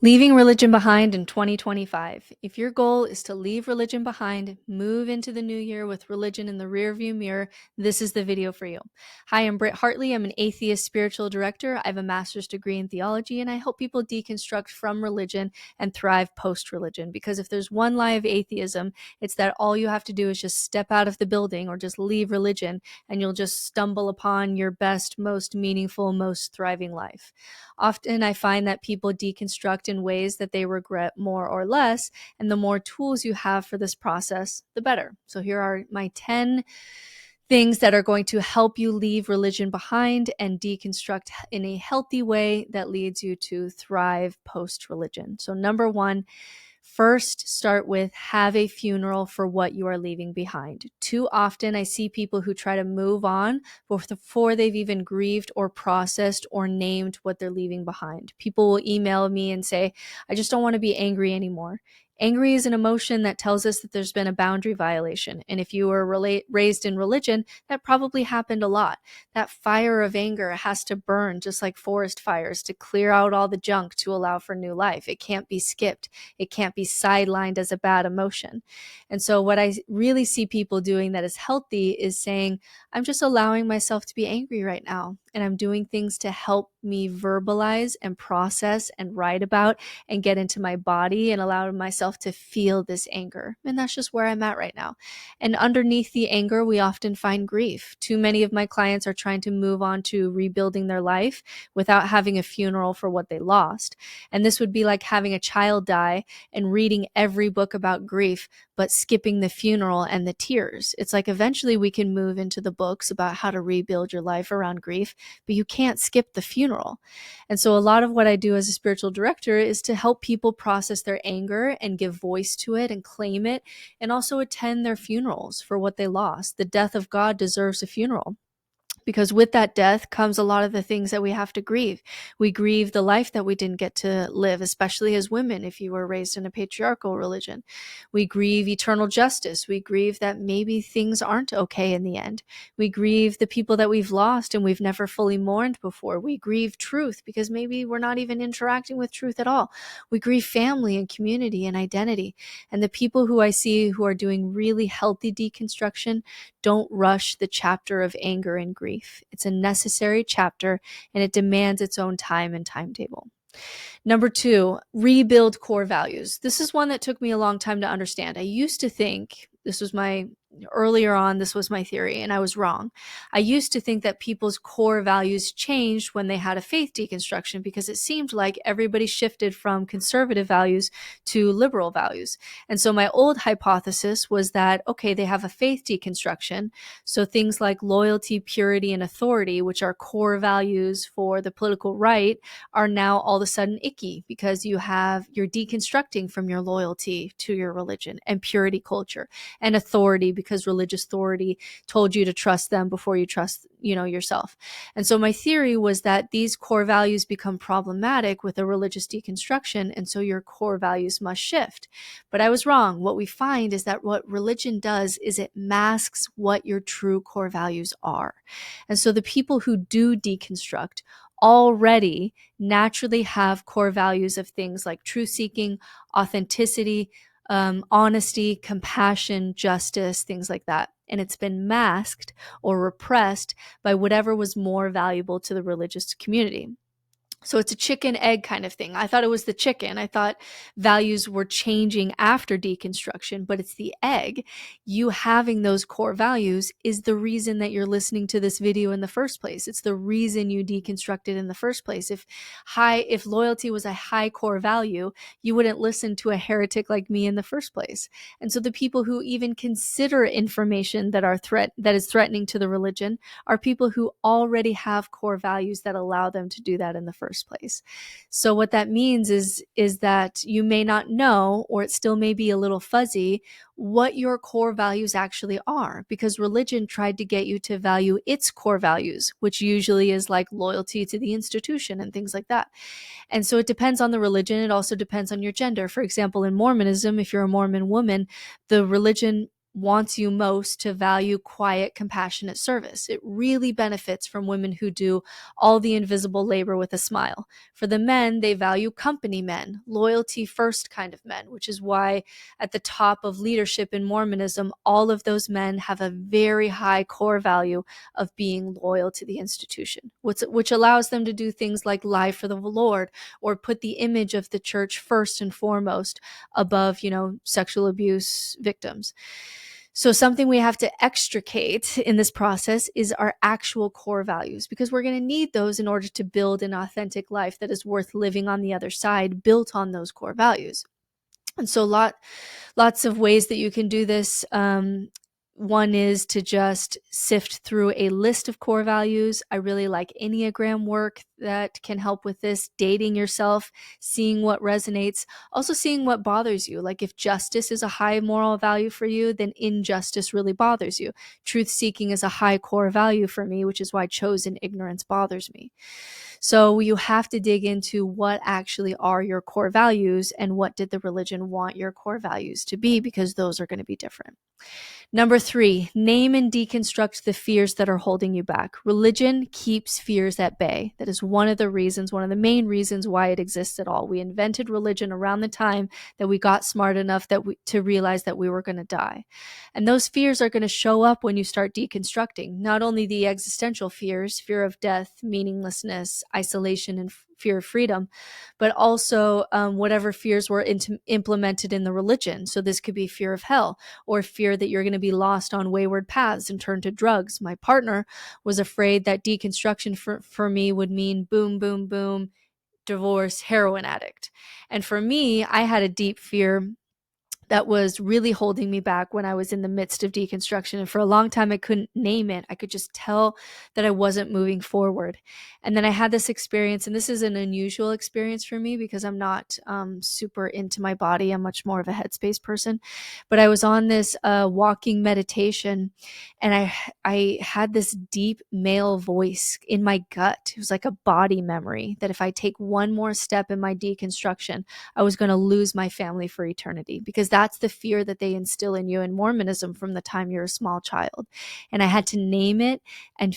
Leaving religion behind in 2025. If your goal is to leave religion behind, move into the new year with religion in the rearview mirror, this is the video for you. Hi, I'm Britt Hartley. I'm an atheist spiritual director. I have a master's degree in theology, and I help people deconstruct from religion and thrive post-religion. Because if there's one lie of atheism, it's that all you have to do is just step out of the building or just leave religion, and you'll just stumble upon your best, most meaningful, most thriving life. Often I find that people deconstruct in ways that they regret more or less, and the more tools you have for this process, the better. So here are my 10 things that are going to help you leave religion behind and deconstruct in a healthy way that leads you to thrive post-religion. So number one, first, start with have a funeral for what you are leaving behind. Too often, I see people who try to move on before they've even grieved or processed or named what they're leaving behind. People will email me and say, I just don't want to be angry anymore. Angry is an emotion that tells us that there's been a boundary violation. And if you were raised in religion, that probably happened a lot. That fire of anger has to burn just like forest fires to clear out all the junk to allow for new life. It can't be skipped. It can't be sidelined as a bad emotion. And so what I really see people doing that is healthy is saying, I'm just allowing myself to be angry right now. And I'm doing things to help me verbalize and process and write about and get into my body and allow myself to feel this anger. And that's just where I'm at right now. And underneath the anger, we often find grief. Too many of my clients are trying to move on to rebuilding their life without having a funeral for what they lost. And this would be like having a child die and reading every book about grief, but skipping the funeral and the tears. It's like eventually we can move into the books about how to rebuild your life around grief, but you can't skip the funeral. And so a lot of what I do as a spiritual director is to help people process their anger and give voice to it and claim it, and also attend their funerals for what they lost. The death of God deserves a funeral, because with that death comes a lot of the things that we have to grieve. We grieve the life that we didn't get to live, especially as women, if you were raised in a patriarchal religion. We grieve eternal justice. We grieve that maybe things aren't okay in the end. We grieve the people that we've lost and we've never fully mourned before. We grieve truth because maybe we're not even interacting with truth at all. We grieve family and community and identity. And the people who I see who are doing really healthy deconstruction don't rush the chapter of anger and grief. It's a necessary chapter, and it demands its own time and timetable. Number two, rebuild core values. This is one that took me a long time to understand. I used to think this was my theory, and I was wrong. I used to think that people's core values changed when they had a faith deconstruction, because it seemed like everybody shifted from conservative values to liberal values. And so my old hypothesis was that, okay, they have a faith deconstruction, so things like loyalty, purity, and authority, which are core values for the political right, are now all of a sudden icky because you're deconstructing from your loyalty to your religion and purity culture and authority, because religious authority told you to trust them before you trust, yourself. And so my theory was that these core values become problematic with a religious deconstruction, and so your core values must shift. But I was wrong. What we find is that what religion does is it masks what your true core values are. And so the people who do deconstruct already naturally have core values of things like truth-seeking, authenticity, honesty, compassion, justice, things like that. And it's been masked or repressed by whatever was more valuable to the religious community. So it's a chicken egg kind of thing. I thought it was the chicken. I thought values were changing after deconstruction, but it's the egg. You having those core values is the reason that you're listening to this video in the first place. It's the reason you deconstructed in the first place. If loyalty was a high core value, you wouldn't listen to a heretic like me in the first place. And so the people who even consider information that is threatening to the religion are people who already have core values that allow them to do that in the first place. So what that means is that you may not know, or it still may be a little fuzzy, what your core values actually are, because religion tried to get you to value its core values, which usually is like loyalty to the institution and things like that. And so it depends on the religion. It also depends on your gender. For example, in Mormonism, if you're a Mormon woman, the religion wants you most to value quiet, compassionate service. It really benefits from women who do all the invisible labor with a smile. For the men, they value company men, loyalty first kind of men, which is why at the top of leadership in Mormonism, all of those men have a very high core value of being loyal to the institution, which allows them to do things like lie for the Lord or put the image of the church first and foremost above, sexual abuse victims. So something we have to extricate in this process is our actual core values, because we're going to need those in order to build an authentic life that is worth living on the other side, built on those core values. And so lots of ways that you can do this. One is to just sift through a list of core values. I really like Enneagram work that can help with this, dating yourself, seeing what resonates, also seeing what bothers you. Like if justice is a high moral value for you, then injustice really bothers you. Truth seeking is a high core value for me, which is why chosen ignorance bothers me. So you have to dig into what actually are your core values and what did the religion want your core values to be, because those are going to be different. Number 3, name and deconstruct the fears that are holding you back. Religion keeps fears at bay. That is one of the main reasons why it exists at all. We invented religion around the time that we got smart enough to realize that we were going to die. And those fears are going to show up when you start deconstructing. Not only the existential fears, fear of death, meaninglessness, isolation, and fear of freedom, but also whatever fears were implemented in the religion. So this could be fear of hell, or fear that you're going to be lost on wayward paths and turn to drugs. My partner was afraid that deconstruction for me would mean boom, boom, boom, divorce, heroin addict. And for me, I had a deep fear that was really holding me back when I was in the midst of deconstruction. And for a long time, I couldn't name it. I could just tell that I wasn't moving forward. And then I had this experience, and this is an unusual experience for me because I'm not super into my body. I'm much more of a headspace person. But I was on this walking meditation, and I had this deep male voice in my gut. It was like a body memory that if I take one more step in my deconstruction, I was going to lose my family for eternity, because that's the fear that they instill in you in Mormonism from the time you're a small child. And I had to name it and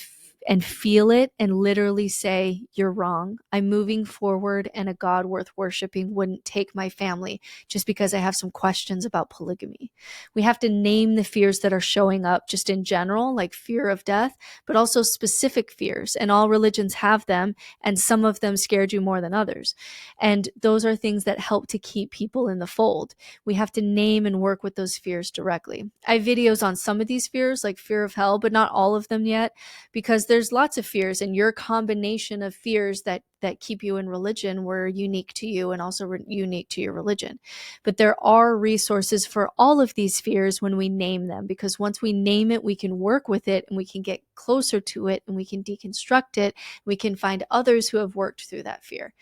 feel it and literally say, you're wrong. I'm moving forward, and a God worth worshiping wouldn't take my family just because I have some questions about polygamy. We have to name the fears that are showing up just in general, like fear of death, but also specific fears. And all religions have them, and some of them scared you more than others. And those are things that help to keep people in the fold. We have to name and work with those fears directly. I have videos on some of these fears, like fear of hell, but not all of them yet, because there's lots of fears, and your combination of fears that keep you in religion were unique to you and also unique to your religion. But there are resources for all of these fears when we name them, because once we name it, we can work with it and we can get closer to it and we can deconstruct it. We can find others who have worked through that fear.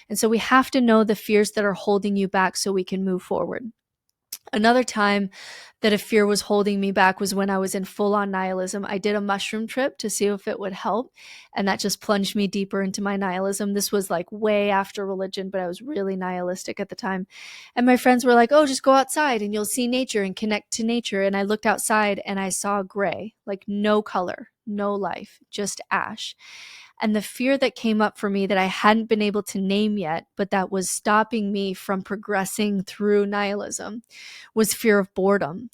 And so we have to know the fears that are holding you back so we can move forward. Another time that a fear was holding me back was when I was in full-on nihilism. I did a mushroom trip to see if it would help, and that just plunged me deeper into my nihilism. This was like way after religion, but I was really nihilistic at the time. And my friends were like, oh, just go outside and you'll see nature and connect to nature. And I looked outside and I saw gray, like no color, no life, just ash. And the fear that came up for me that I hadn't been able to name yet, but that was stopping me from progressing through nihilism, was fear of boredom.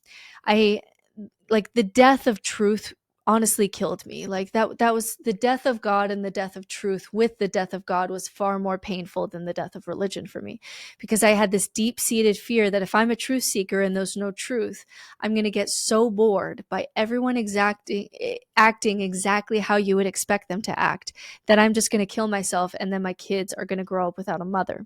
Like the death of truth honestly killed me. Like that was the death of God, and the death of truth with the death of God was far more painful than the death of religion for me, because I had this deep-seated fear that if I'm a truth seeker and there's no truth, I'm going to get so bored by everyone acting exactly how you would expect them to act, that I'm just going to kill myself, and then my kids are going to grow up without a mother.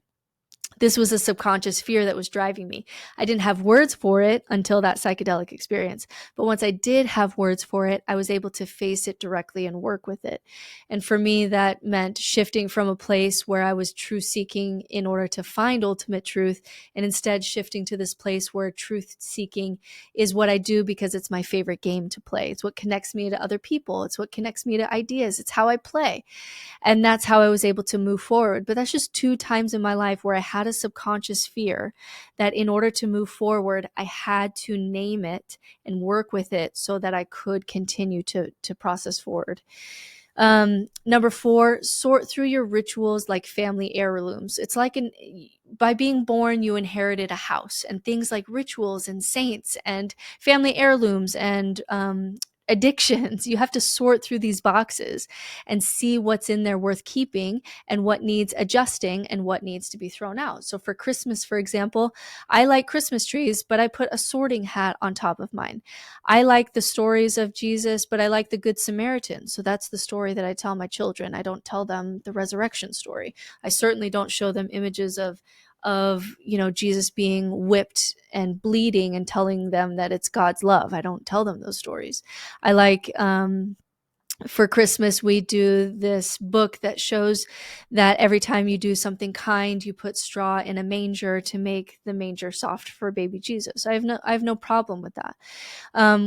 This was a subconscious fear that was driving me. I didn't have words for it until that psychedelic experience. But once I did have words for it, I was able to face it directly and work with it. And for me, that meant shifting from a place where I was truth seeking in order to find ultimate truth, and instead shifting to this place where truth seeking is what I do because it's my favorite game to play. It's what connects me to other people. It's what connects me to ideas. It's how I play. And that's how I was able to move forward. But that's just 2 times in my life where I had a subconscious fear that in order to move forward, I had to name it and work with it so that I could continue to process forward. Number 4, sort through your rituals like family heirlooms. It's like by being born, you inherited a house, and things like rituals and saints and family heirlooms and addictions. You have to sort through these boxes and see what's in there worth keeping and what needs adjusting and what needs to be thrown out. So for Christmas, for example, I like Christmas trees, but I put a sorting hat on top of mine. I like the stories of Jesus, but I like the Good Samaritan. So that's the story that I tell my children. I don't tell them the resurrection story. I certainly don't show them images of Jesus being whipped and bleeding and telling them that it's God's love. I don't tell them those stories. I like for Christmas, we do this book that shows that every time you do something kind, you put straw in a manger to make the manger soft for baby Jesus. I have no problem with that.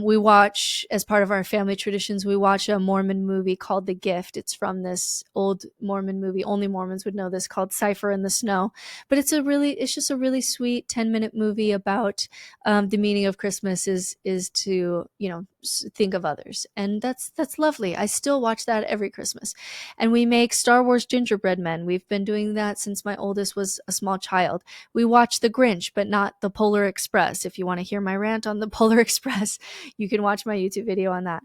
We watch, as part of our family traditions, we watch a Mormon movie called The Gift. It's from this old Mormon movie. Only Mormons would know this, called Cipher in the Snow. But it's just a really sweet 10-minute movie about the meaning of Christmas is to, think of others. And that's lovely. I still watch that every Christmas. And we make Star Wars gingerbread men. We've been doing that since my oldest was a small child. We watch The Grinch, but not the Polar Express. If you want to hear my rant on the Polar Express, you can watch my YouTube video on that.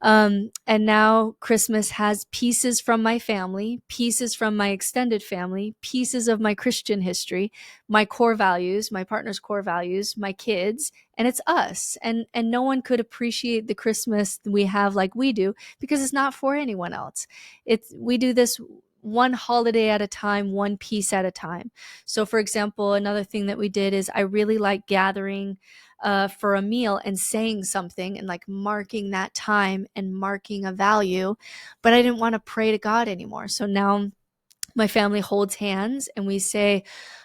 And now Christmas has pieces from my family, pieces from my extended family, pieces of my Christian history, my core values, my partner's core values, my kids, and it's us. And no one could appreciate the Christmas we have like we do because it's not for anyone else. We do this one holiday at a time, one piece at a time. So for example, another thing that we did is I really like gathering for a meal and saying something and like marking that time and marking a value, but I didn't want to pray to God anymore. So now my family holds hands and we say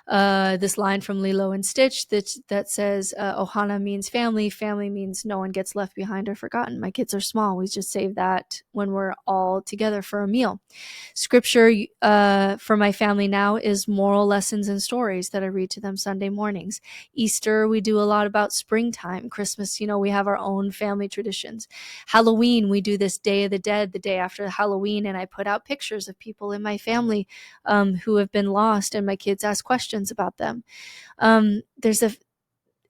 this line from Lilo and Stitch that says, Ohana means family. Family means no one gets left behind or forgotten. My kids are small. We just save that when we're all together for a meal. Scripture for my family now is moral lessons and stories that I read to them Sunday mornings. Easter, we do a lot about springtime. Christmas, we have our own family traditions. Halloween, we do this Day of the Dead, the day after Halloween, and I put out pictures of people in my family who have been lost, and my kids ask questions about them.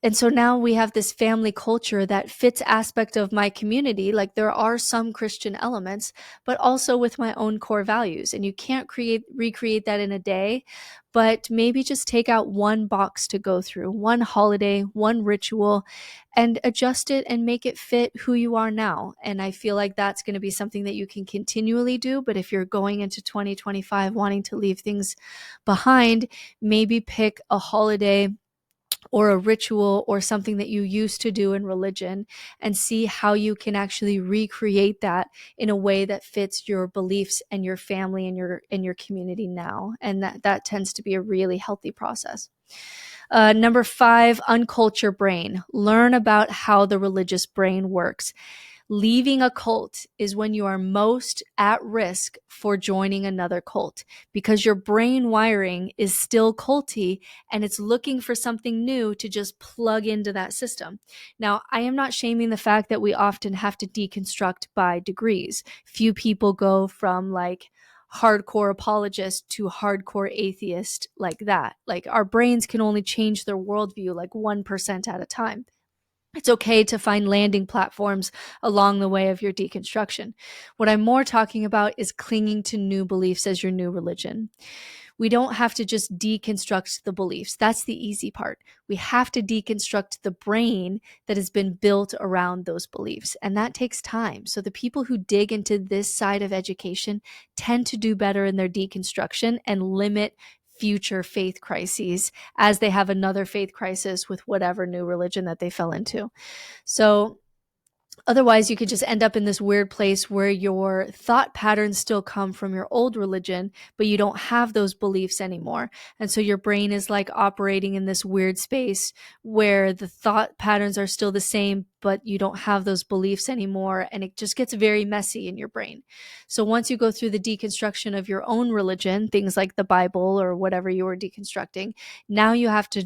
And so now we have this family culture that fits aspect of my community. Like there are some Christian elements, but also with my own core values. And you can't recreate that in a day, but maybe just take out one box to go through, one holiday, one ritual, and adjust it and make it fit who you are now. And I feel like that's going to be something that you can continually do. But if you're going into 2025 wanting to leave things behind, maybe pick a holiday or a ritual or something that you used to do in religion and see how you can actually recreate that in a way that fits your beliefs and your family and your community now. And that tends to be a really healthy process. Number 5, unculture brain. Learn about how the religious brain works. Leaving a cult is when you are most at risk for joining another cult because your brain wiring is still culty and it's looking for something new to just plug into that system. Now, I am not shaming the fact that we often have to deconstruct by degrees. Few people go from like hardcore apologist to hardcore atheist like that. Like our brains can only change their worldview like 1% at a time. It's okay to find landing platforms along the way of your deconstruction. What I'm more talking about is clinging to new beliefs as your new religion. We don't have to just deconstruct the beliefs. That's the easy part. We have to deconstruct the brain that has been built around those beliefs. And that takes time. So the people who dig into this side of education tend to do better in their deconstruction and limit future faith crises as they have another faith crisis with whatever new religion that they fell into. So Otherwise, you could just end up in this weird place where your thought patterns still come from your old religion, but you don't have those beliefs anymore. And so your brain is like operating in this weird space where the thought patterns are still the same, but you don't have those beliefs anymore. And it just gets very messy in your brain. So once you go through the deconstruction of your own religion, things like the Bible or whatever you were deconstructing, now you have to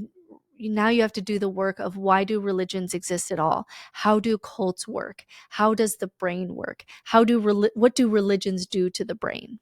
do the work of, why do religions exist at all? How do cults work? How does the brain work? What do religions do to the brain?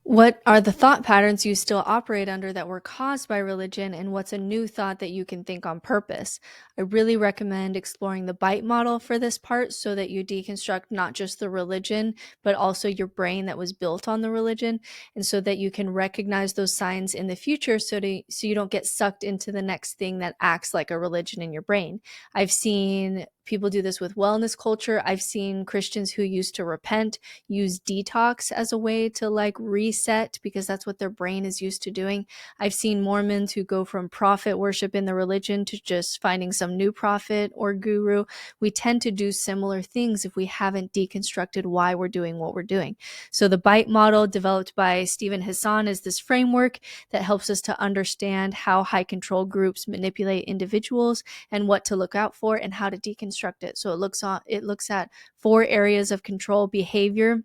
What are the thought patterns you still operate under that were caused by religion, and what's a new thought that you can think on purpose? I really recommend exploring the bite model for this part so that you deconstruct not just the religion, but also your brain that was built on the religion, and so that you can recognize those signs in the future so you don't get sucked into the next thing that acts like a religion in your brain. I've seen people do this with wellness culture. I've seen Christians who used to repent use detox as a way to like reset, because that's what their brain is used to doing. I've seen Mormons who go from prophet worship in the religion to just finding some new prophet or guru. We tend to do similar things if we haven't deconstructed why we're doing what we're doing. So the BITE model, developed by Stephen Hassan, is this framework that helps us to understand how high control groups manipulate individuals and what to look out for and how to deconstruct it. So it looks at 4 areas of control: behavior,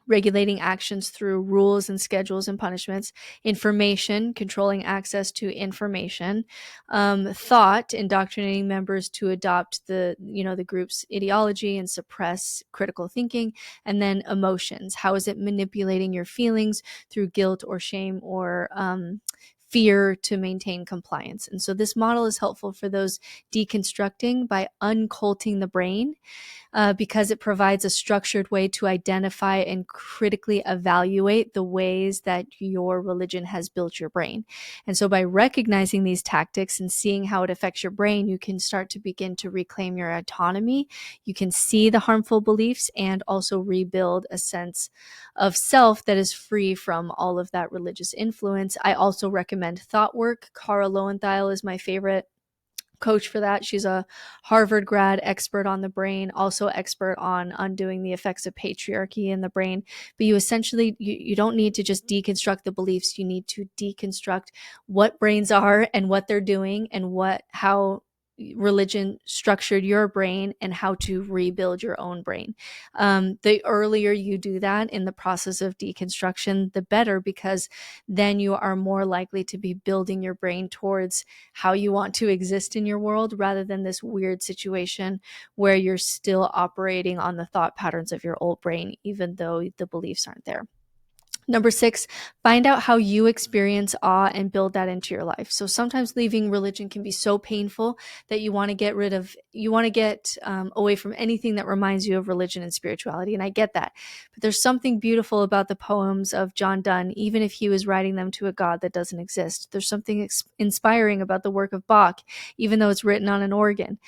regulating actions through rules and schedules and punishments; information, controlling access to information; thought, indoctrinating members to adopt the group's ideology and suppress critical thinking; and then emotions, how is it manipulating your feelings through guilt or shame or fear to maintain compliance. And so this model is helpful for those deconstructing by unculting the brain, because it provides a structured way to identify and critically evaluate the ways that your religion has built your brain. And so by recognizing these tactics and seeing how it affects your brain, you can start to begin to reclaim your autonomy. You can see the harmful beliefs and also rebuild a sense of self that is free from all of that religious influence. I also recommend thought work. Cara Lowenthal is my favorite coach for that. She's a Harvard grad, expert on the brain, also expert on undoing the effects of patriarchy in the brain. But you don't need to just deconstruct the beliefs. You need to deconstruct what brains are and what they're doing and how religion structured your brain and how to rebuild your own brain. The earlier you do that in the process of deconstruction, the better, because then you are more likely to be building your brain towards how you want to exist in your world, rather than this weird situation where you're still operating on the thought patterns of your old brain, even though the beliefs aren't there. Number 6, find out how you experience awe and build that into your life. So sometimes leaving religion can be so painful that you want to get away from anything that reminds you of religion and spirituality. And I get that. But there's something beautiful about the poems of John Donne, even if he was writing them to a God that doesn't exist. There's something inspiring about the work of Bach, even though it's written on an organ,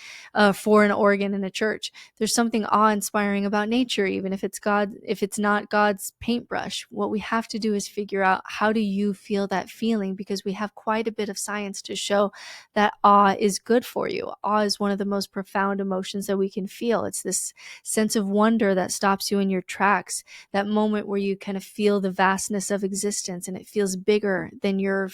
for an organ in a church. There's something awe-inspiring about nature, even if it's not God's paintbrush. What we have to do is figure out, how do you feel that feeling? Because we have quite a bit of science to show that awe is good for you. Awe is one of the most profound emotions that we can feel. It's this sense of wonder that stops you in your tracks, that moment where you kind of feel the vastness of existence and it feels bigger than your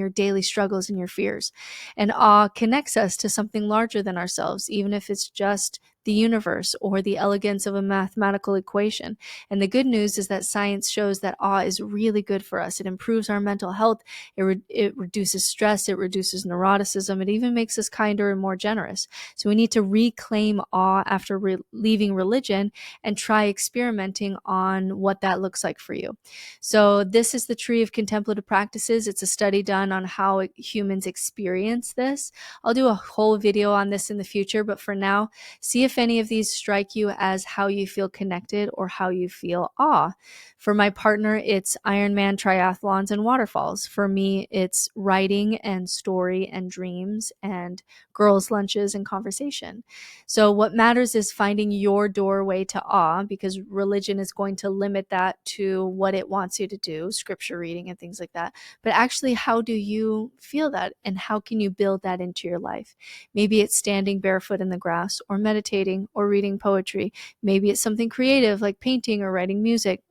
daily struggles and your fears. And awe connects us to something larger than ourselves, even if it's just the universe or the elegance of a mathematical equation. And the good news is that science shows that awe is really good for us. It improves our mental health. It reduces stress. It reduces neuroticism. It even makes us kinder and more generous. So we need to reclaim awe after leaving religion and try experimenting on what that looks like for you. So this is the tree of contemplative practices. It's a study done on how humans experience this. I'll do a whole video on this in the future, but for now, see if any of these strike you as how you feel connected or how you feel awe. For my partner, it's Ironman triathlons and waterfalls. For me, it's writing and story and dreams and girls' lunches and conversation. So what matters is finding your doorway to awe, because religion is going to limit that to what it wants you to do, scripture reading and things like that. But actually, how do you feel that, and how can you build that into your life? Maybe it's standing barefoot in the grass, or meditating meditating or reading poetry. Maybe it's something creative like painting or writing music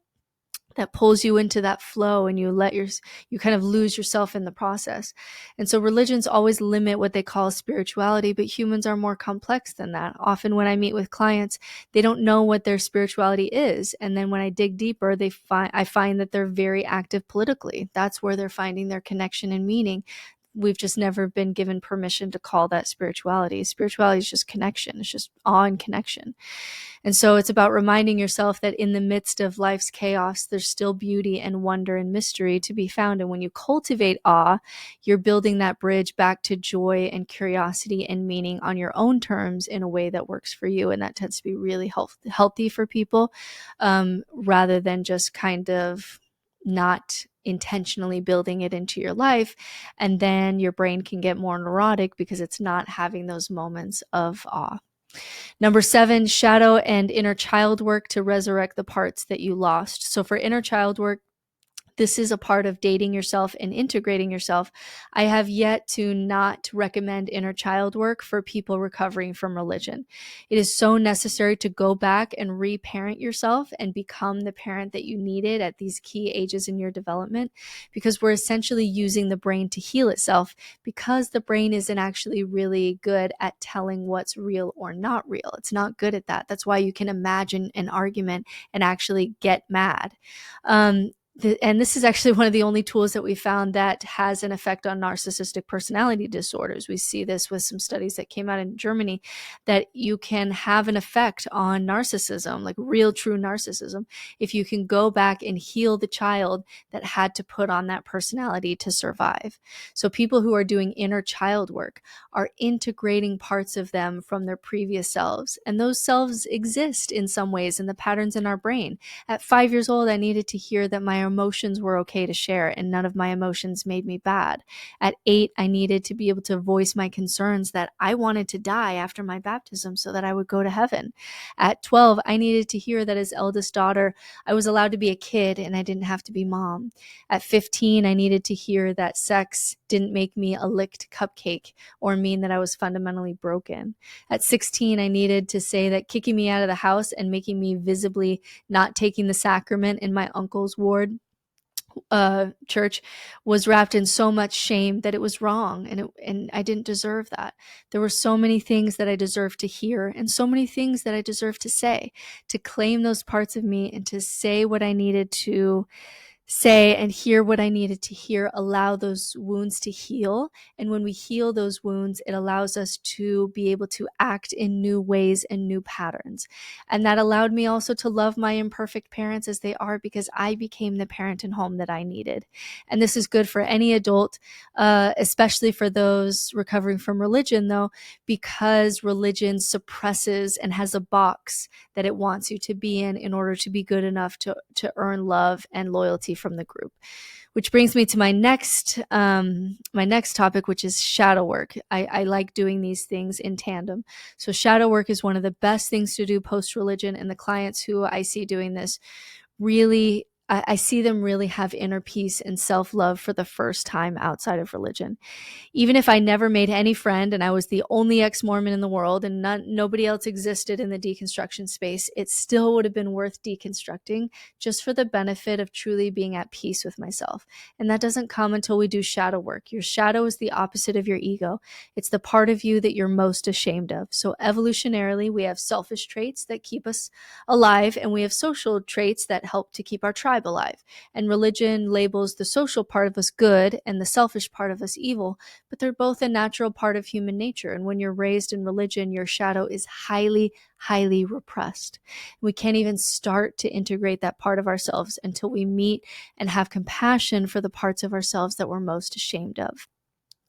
that pulls you into that flow, and you kind of lose yourself in the process. And so religions always limit what they call spirituality, but humans are more complex than that. Often when I meet with clients, they don't know what their spirituality is, and then when I dig deeper, I find that they're very active politically. That's where they're finding their connection and meaning. We've just never been given permission to call that spirituality. Spirituality is just connection. It's just awe and connection. And so it's about reminding yourself that in the midst of life's chaos, there's still beauty and wonder and mystery to be found. And when you cultivate awe, you're building that bridge back to joy and curiosity and meaning on your own terms in a way that works for you. And that tends to be really healthy for people, rather than just kind of not intentionally building it into your life. And then your brain can get more neurotic because it's not having those moments of awe. Number 7, shadow and inner child work to resurrect the parts that you lost. So for inner child work, this is a part of dating yourself and integrating yourself. I have yet to not recommend inner child work for people recovering from religion. It is so necessary to go back and reparent yourself and become the parent that you needed at these key ages in your development, because we're essentially using the brain to heal itself, because the brain isn't actually really good at telling what's real or not real. It's not good at that. That's why you can imagine an argument and actually get mad. And this is actually one of the only tools that we found that has an effect on narcissistic personality disorders. We see this with some studies that came out in Germany, that you can have an effect on narcissism, like real true narcissism, if you can go back and heal the child that had to put on that personality to survive. So people who are doing inner child work are integrating parts of them from their previous selves. And those selves exist in some ways in the patterns in our brain. At 5 years old, I needed to hear that my emotions were okay to share and none of my emotions made me bad. At 8, I needed to be able to voice my concerns that I wanted to die after my baptism so that I would go to heaven. At 12, I needed to hear that as eldest daughter, I was allowed to be a kid and I didn't have to be mom. At 15, I needed to hear that sex didn't make me a licked cupcake or mean that I was fundamentally broken. At 16, I needed to say that kicking me out of the house and making me visibly not taking the sacrament in my uncle's ward church was wrapped in so much shame that it was wrong, and I didn't deserve that. There were so many things that I deserved to hear and so many things that I deserved to say, to claim those parts of me and to say what I needed to say and hear what I needed to hear, allow those wounds to heal. And when we heal those wounds, it allows us to be able to act in new ways and new patterns. And that allowed me also to love my imperfect parents as they are, because I became the parent and home that I needed. And this is good for any adult, especially for those recovering from religion, though, because religion suppresses and has a box that it wants you to be in order to be good enough to earn love and loyalty from the group. Which brings me to my next topic, which is shadow work. I like doing these things in tandem. So shadow work is one of the best things to do post-religion, and the clients who I see doing this really, I see them really have inner peace and self-love for the first time outside of religion. Even if I never made any friend and I was the only ex-Mormon in the world and nobody else existed in the deconstruction space, it still would have been worth deconstructing, just for the benefit of truly being at peace with myself. And that doesn't come until we do shadow work. Your shadow is the opposite of your ego. It's the part of you that you're most ashamed of. So evolutionarily, we have selfish traits that keep us alive, and we have social traits that help to keep our tribe alive. And religion labels the social part of us good and the selfish part of us evil, but they're both a natural part of human nature. And when you're raised in religion, your shadow is highly, highly repressed. We can't even start to integrate that part of ourselves until we meet and have compassion for the parts of ourselves that we're most ashamed of.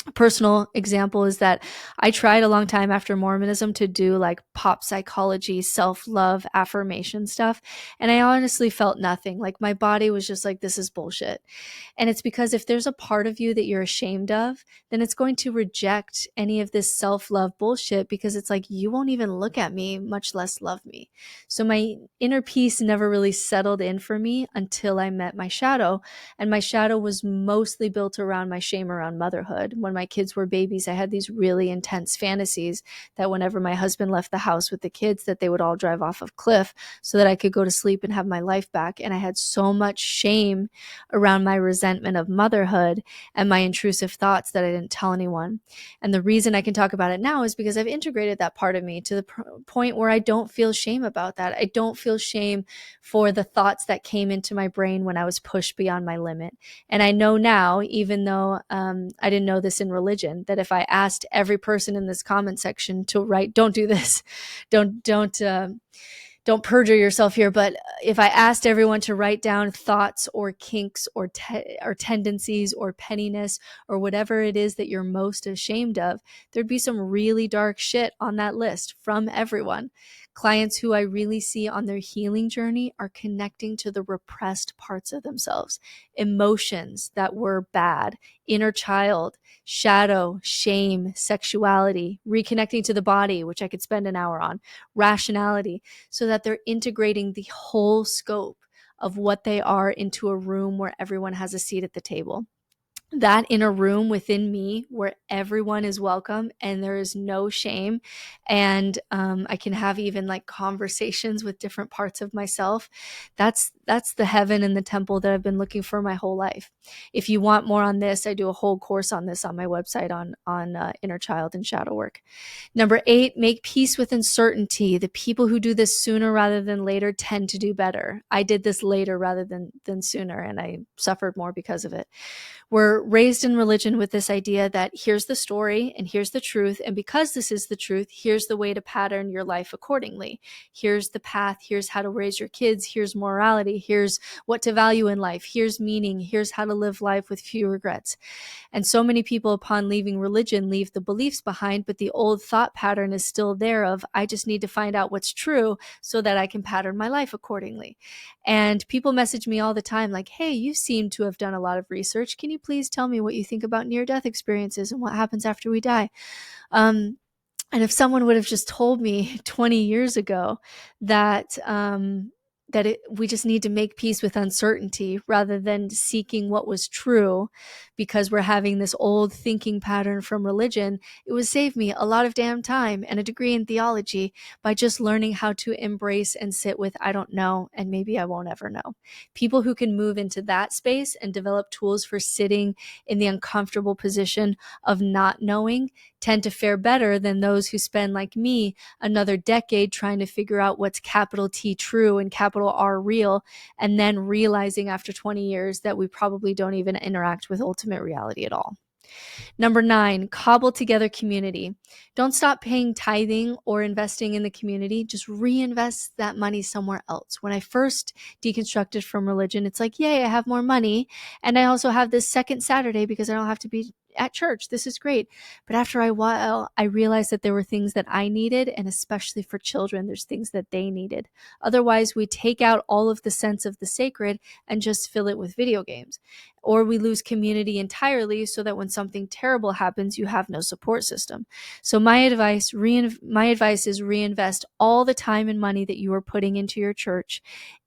A personal example is that I tried a long time after Mormonism to do like pop psychology, self-love, affirmation stuff. And I honestly felt nothing. Like my body was just like, this is bullshit. And it's because if there's a part of you that you're ashamed of, then it's going to reject any of this self-love bullshit, because it's like, you won't even look at me, much less love me. So my inner peace never really settled in for me until I met my shadow. And my shadow was mostly built around my shame around motherhood. When my kids were babies, I had these really intense fantasies that whenever my husband left the house with the kids, that they would all drive off a cliff so that I could go to sleep and have my life back. And I had so much shame around my resentment of motherhood and my intrusive thoughts that I didn't tell anyone. And the reason I can talk about it now is because I've integrated that part of me to the point where I don't feel shame about that. I don't feel shame for the thoughts that came into my brain when I was pushed beyond my limit. And I know now, even though I didn't know this in religion, that if I asked every person in this comment section to write, don't do this, don't perjure yourself here, but if I asked everyone to write down thoughts or kinks or tendencies or pettiness or whatever it is that you're most ashamed of, there'd be some really dark shit on that list from everyone. Clients who I really see on their healing journey are connecting to the repressed parts of themselves, emotions that were bad, inner child, shadow, shame, sexuality, reconnecting to the body, which I could spend an hour on, rationality, so that they're integrating the whole scope of what they are into a room where everyone has a seat at the table. That in a room within me where everyone is welcome and there is no shame, and I can have even like conversations with different parts of myself. That's the heaven and the temple that I've been looking for my whole life. If you want more on this, I do a whole course on this on my website on inner child and shadow work. Number 8, make peace with uncertainty. The people who do this sooner rather than later tend to do better. I did this later rather than sooner, and I suffered more because of it. We're raised in religion with this idea that here's the story and here's the truth. And because this is the truth, here's the way to pattern your life accordingly. Here's the path. Here's how to raise your kids. Here's morality. Here's what to value in life. Here's meaning. Here's how to live life with few regrets. And so many people upon leaving religion leave the beliefs behind, but the old thought pattern is still there of, I just need to find out what's true so that I can pattern my life accordingly. And people message me all the time like, hey, you seem to have done a lot of research. Can you please tell me what you think about near-death experiences and what happens after we die? And if someone would have just told me 20 years ago that we just need to make peace with uncertainty rather than seeking what was true because we're having this old thinking pattern from religion, it would save me a lot of damn time and a degree in theology by just learning how to embrace and sit with I don't know and maybe I won't ever know. People who can move into that space and develop tools for sitting in the uncomfortable position of not knowing tend to fare better than those who spend, like me, another decade trying to figure out what's capital T true and capital R real, and then realizing after 20 years that we probably don't even interact with ultimate reality at all. Number 9, cobble together community. Don't stop paying tithing or investing in the community. Just reinvest that money somewhere else. When I first deconstructed from religion, it's like, yay, I have more money. And I also have this second Saturday because I don't have to be at church. This is great. But after a while, I realized that there were things that I needed, and especially for children, there's things that they needed. Otherwise, we take out all of the sense of the sacred and just fill it with video games. Or we lose community entirely so that when something terrible happens, you have no support system. So my advice is reinvest all the time and money that you are putting into your church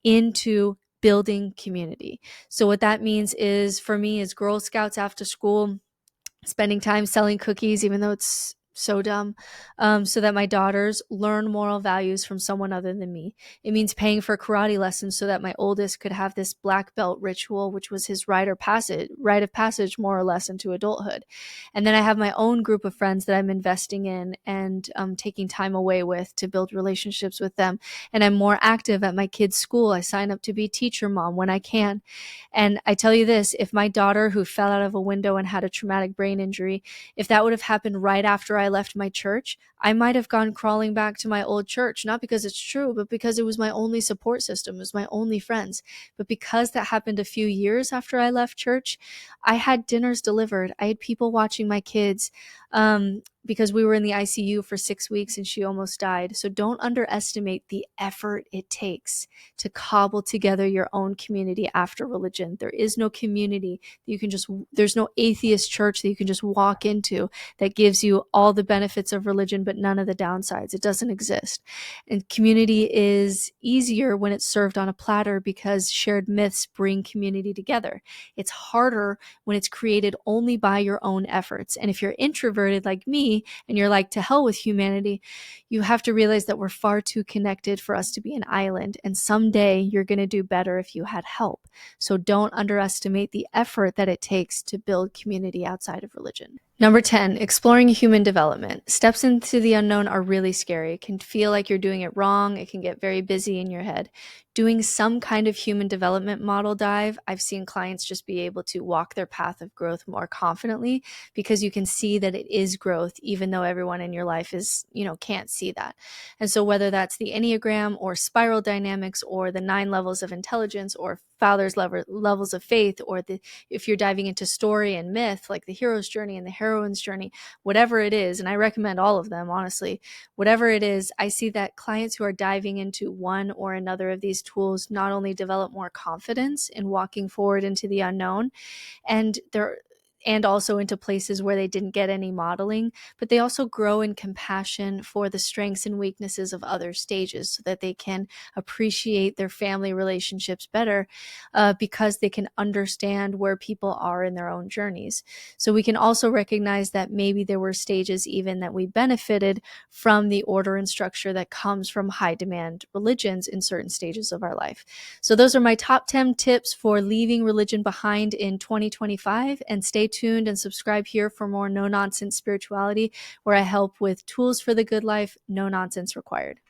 into building community. So what that means is, for me, is Girl Scouts after school, spending time selling cookies, even though it's so dumb, so that my daughters learn moral values from someone other than me. It means paying for karate lessons so that my oldest could have this black belt ritual, which was his rite of passage, more or less, into adulthood. And then I have my own group of friends that I'm investing in and taking time away with to build relationships with them. And I'm more active at my kids' school. I sign up to be teacher mom when I can. And I tell you this, if my daughter, who fell out of a window and had a traumatic brain injury, if that would have happened right after I left my church, I might have gone crawling back to my old church, not because it's true, but because it was my only support system, it was my only friends. But because that happened a few years after I left church, I had dinners delivered. I had people watching my kids. because we were in the ICU for 6 weeks and she almost died. So don't underestimate the effort it takes to cobble together your own community after religion. There is no community that you can just, there's no atheist church that you can just walk into that gives you all the benefits of religion but none of the downsides. It doesn't exist. And community is easier when it's served on a platter because shared myths bring community together. It's harder when it's created only by your own efforts. And if you're introverted like me, and you're like, to hell with humanity, you have to realize that we're far too connected for us to be an island. And someday you're going to do better if you had help. So don't underestimate the effort that it takes to build community outside of religion. Number 10, exploring human development. Steps into the unknown are really scary. It can feel like you're doing it wrong. It can get very busy in your head. Doing some kind of human development model dive, I've seen clients just be able to walk their path of growth more confidently because you can see that it is growth, even though everyone in your life is, can't see that. And so whether that's the Enneagram or spiral dynamics or the 9 levels of intelligence or Fowler's levels of faith, or if you're diving into story and myth, like the hero's journey and the heroine's journey, whatever it is, and I recommend all of them, honestly, whatever it is, I see that clients who are diving into one or another of these tools not only develop more confidence in walking forward into the unknown, and also into places where they didn't get any modeling, but they also grow in compassion for the strengths and weaknesses of other stages so that they can appreciate their family relationships better because they can understand where people are in their own journeys. So we can also recognize that maybe there were stages even that we benefited from the order and structure that comes from high demand religions in certain stages of our life. So those are my top 10 tips for leaving religion behind in 2025, and stay tuned and subscribe here for more no-nonsense spirituality, where I help with tools for the good life, no nonsense required.